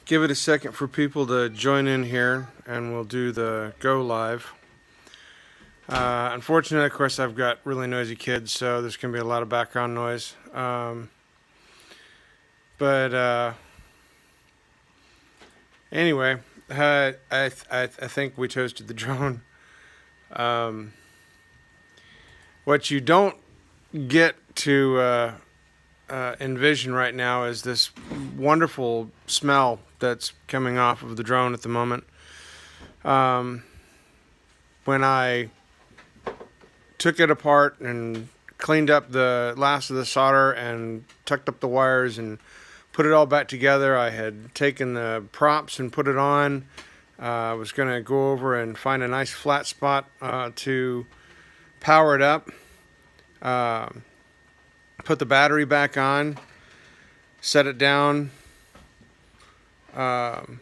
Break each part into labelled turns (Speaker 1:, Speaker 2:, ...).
Speaker 1: give it a second for people to join in here, and we'll do the go live. Unfortunately, of course, I've got really noisy kids, so there's going to be a lot of background noise. Anyway, I think we toasted the drone. What you don't get to envision right now is this wonderful smell that's coming off of the drone at the moment. When I took it apart and cleaned up the last of the solder and tucked up the wires and put it all back together, I had taken the props and put it on. I was going to go over and find a nice flat spot to power it up. Put the battery back on, set it down, powered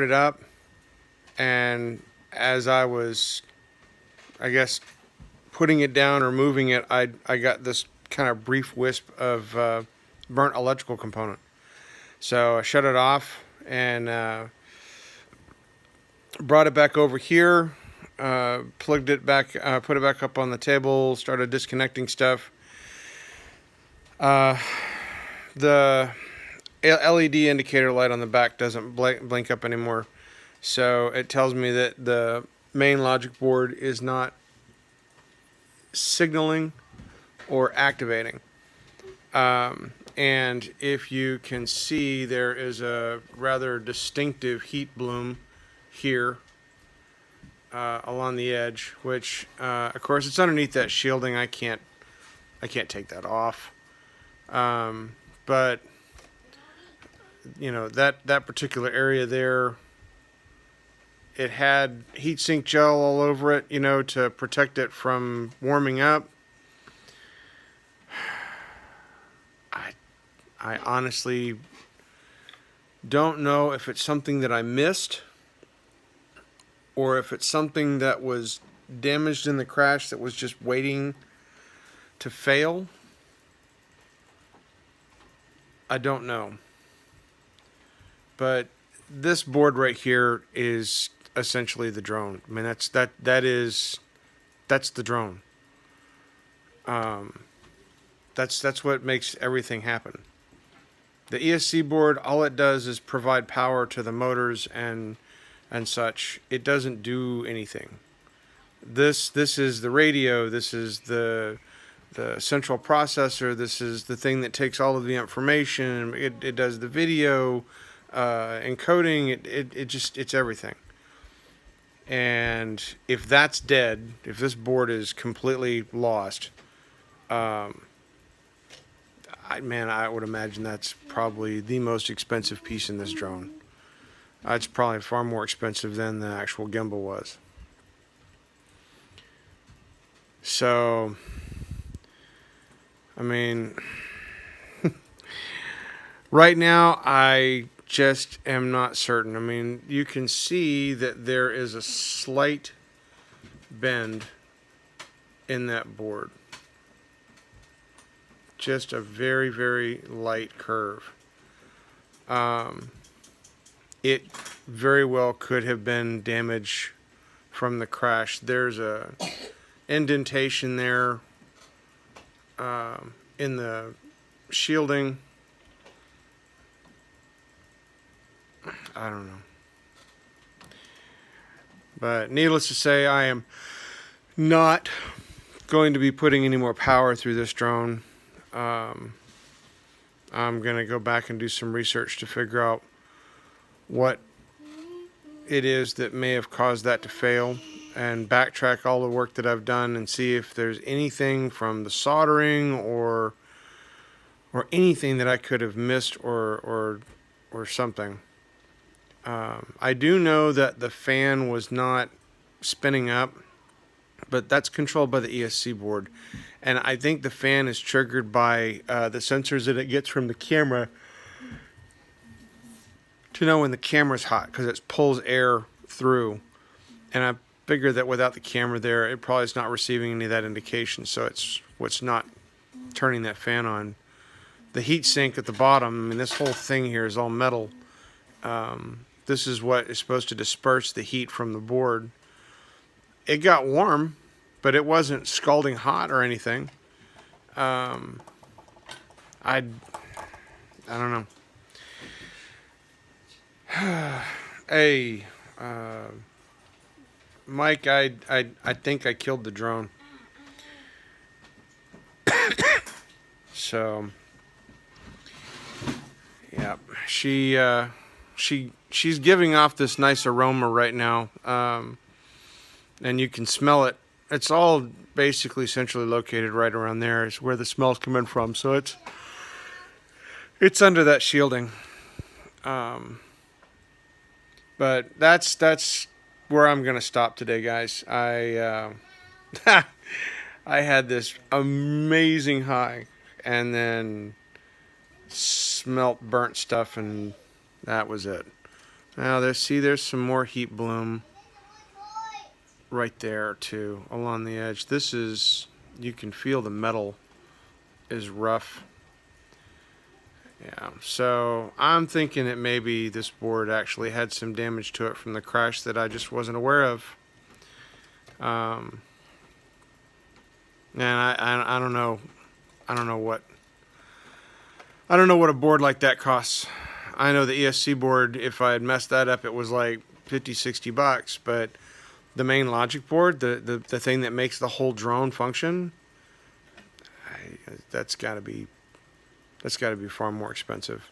Speaker 1: it up, and as I was, I guess, putting it down or moving it, I got this kind of brief wisp of burnt electrical component. So I shut it off and brought it back over here, plugged it back, put it back up on the table, started disconnecting stuff. The LED indicator light on the back doesn't blink up anymore, so it tells me that the main logic board is not signaling or activating. And if you can see, there is a rather distinctive heat bloom here along the edge, which of course it's underneath that shielding. I can't take that off. But you know, that particular area there, it had heatsink gel all over it, you know, to protect it from warming up. I honestly don't know if it's something that I missed or if it's something that was damaged in the crash that was just waiting to fail. I don't know. But this board right here is essentially the drone. I mean, that's the drone. That's what makes everything happen. The ESC board, all it does is provide power to the motors and such. It doesn't do anything. This is the radio. This is the central processor. This is the thing that takes all of the information. It does the video encoding. It's everything. And if that's dead, if this board is completely lost, I would imagine that's probably the most expensive piece in this drone. It's probably far more expensive than the actual gimbal was. So, I mean, right now I just am not certain. I mean, you can see that there is a slight bend in that board. Just a very, very light curve. It very well could have been damage from the crash. There's a indentation there in the shielding. I don't know. But needless to say, I am not going to be putting any more power through this drone. I'm going to go back and do some research to figure out what it is that may have caused that to fail and backtrack all the work that I've done and see if there's anything from the soldering or anything that I could have missed or something. I do know that the fan was not spinning up, but that's controlled by the ESC board. And I think the fan is triggered by the sensors that it gets from the camera to know when the camera's hot, because it pulls air through. And I figure that without the camera there, it probably is not receiving any of that indication. So it's what's not turning that fan on. The heat sink at the bottom, I mean, this whole thing here is all metal. This is what is supposed to disperse the heat from the board. It got warm, but it wasn't scalding hot or anything. I don't know. Hey, Mike, I think I killed the drone. So, yeah, she's giving off this nice aroma right now, and you can smell it. It's all basically centrally located right around there is where the smell's coming from. So it's under that shielding. But that's where I'm gonna stop today, guys. I I had this amazing high, and then smelt burnt stuff, and that was it. Now there's some more heat bloom right there too along the edge. This is, you can feel the metal is rough. Yeah, so I'm thinking that maybe this board actually had some damage to it from the crash that I just wasn't aware of. And I don't know. I don't know what a board like that costs. I know the ESC board, if I had messed that up, it was like $50-$60, but the main logic board, the thing that makes the whole drone function, that's got to be far more expensive.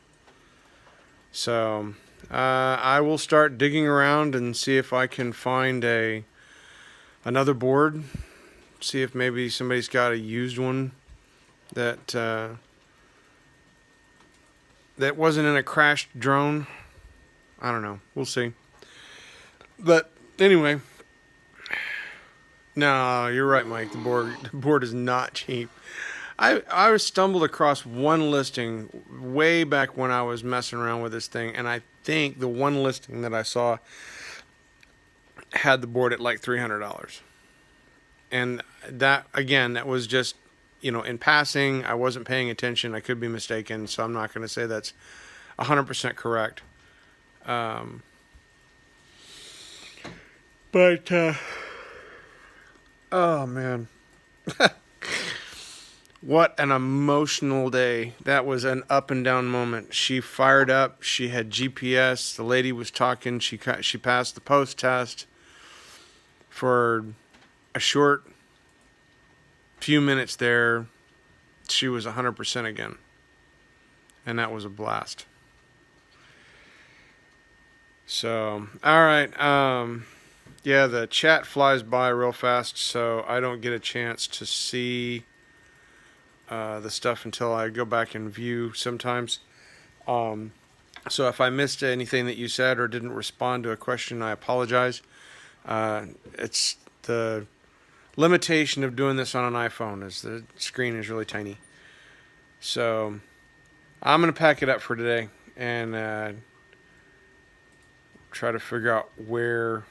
Speaker 1: So I will start digging around and see if I can find another board. See if maybe somebody's got a used one that wasn't in a crashed drone. I don't know. We'll see. But anyway, no, you're right, Mike. The board is not cheap. I stumbled across one listing way back when I was messing around with this thing, and I think the one listing that I saw had the board at like $300. And that, again, that was just, in passing. I wasn't paying attention. I could be mistaken, so I'm not going to say that's 100% correct. But oh, man. What an emotional day. That was an up and down moment. She fired up. She had GPS. The lady was talking. She passed the post test. For a short few minutes there, she was 100% again. And that was a blast. So, all right. Yeah, the chat flies by real fast, so I don't get a chance to see the stuff until I go back and view sometimes. So if I missed anything that you said or didn't respond to a question, I apologize. It's the limitation of doing this on an iPhone, is the screen is really tiny. So I'm going to pack it up for today and try to figure out where.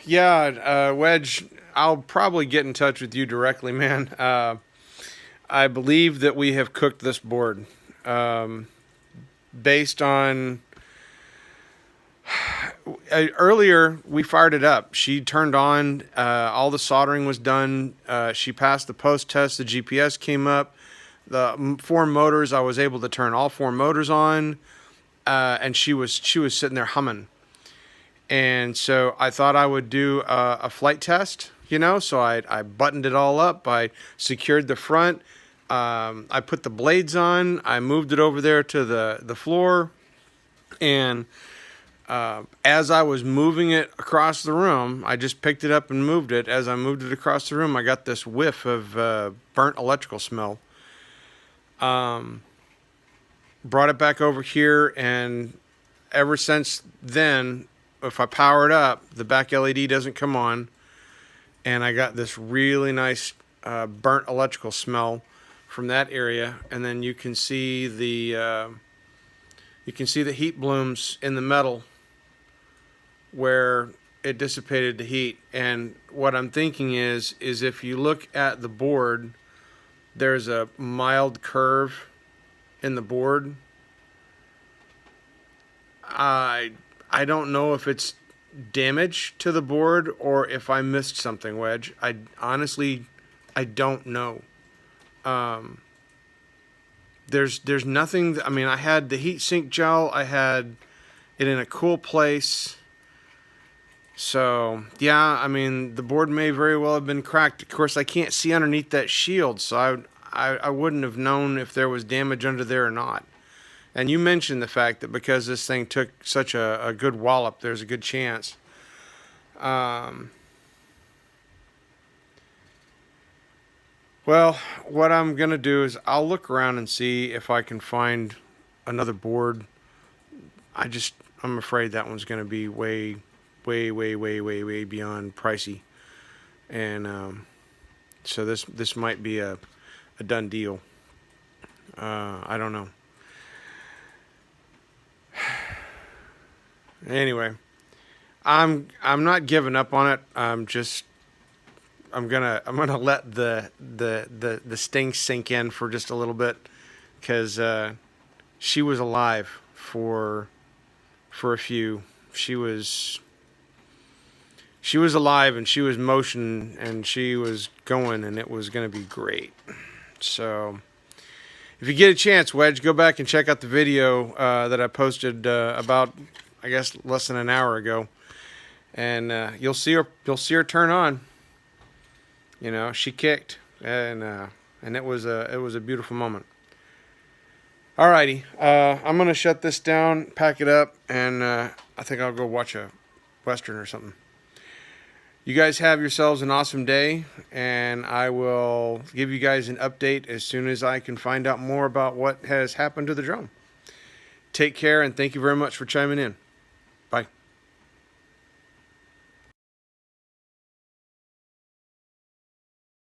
Speaker 1: Yeah, Wedge, I'll probably get in touch with you directly, man. I believe that we have cooked this board. Based on earlier, we fired it up. She turned on, all the soldering was done. She passed the post test. The GPS came up. The 4 motors, I was able to turn all 4 motors on, and she was sitting there humming. And so I thought I would do a flight test, so I buttoned it all up. I secured the front. I put the blades on. I moved it over there to the floor. And as I was moving it across the room, I just picked it up and moved it. As I moved it across the room, I got this whiff of burnt electrical smell. Brought it back over here, and ever since then, if I power it up, the back LED doesn't come on, and I got this really nice burnt electrical smell from that area. And then you can see the heat blooms in the metal where it dissipated the heat. And what I'm thinking is if you look at the board, there's a mild curve in the board I don't know if it's damage to the board or if I missed something, Wedge. I honestly, I don't know. There's nothing. I mean, I had the heat sink gel. I had it in a cool place. So yeah, I mean, the board may very well have been cracked. Of course, I can't see underneath that shield, so I wouldn't have known if there was damage under there or not. And you mentioned the fact that because this thing took such a good wallop, there's a good chance. Well, what I'm going to do is I'll look around and see if I can find another board. I'm afraid that one's going to be way, way, way, way, way, way beyond pricey. And so this might be a done deal. I don't know. Anyway, I'm not giving up on it. I'm gonna let the sting sink in for just a little bit, because she was alive for a few. She was alive, and she was motion, and she was going, and it was gonna be great. So if you get a chance, Wedge, go back and check out the video that I posted about, I guess, less than an hour ago, and you'll see her turn on. You know, she kicked, and it was a beautiful moment. Alrighty, I'm gonna shut this down, pack it up, and I think I'll go watch a Western or something. You guys have yourselves an awesome day, and I will give you guys an update as soon as I can find out more about what has happened to the drone. Take care, and thank you very much for chiming in. Bye.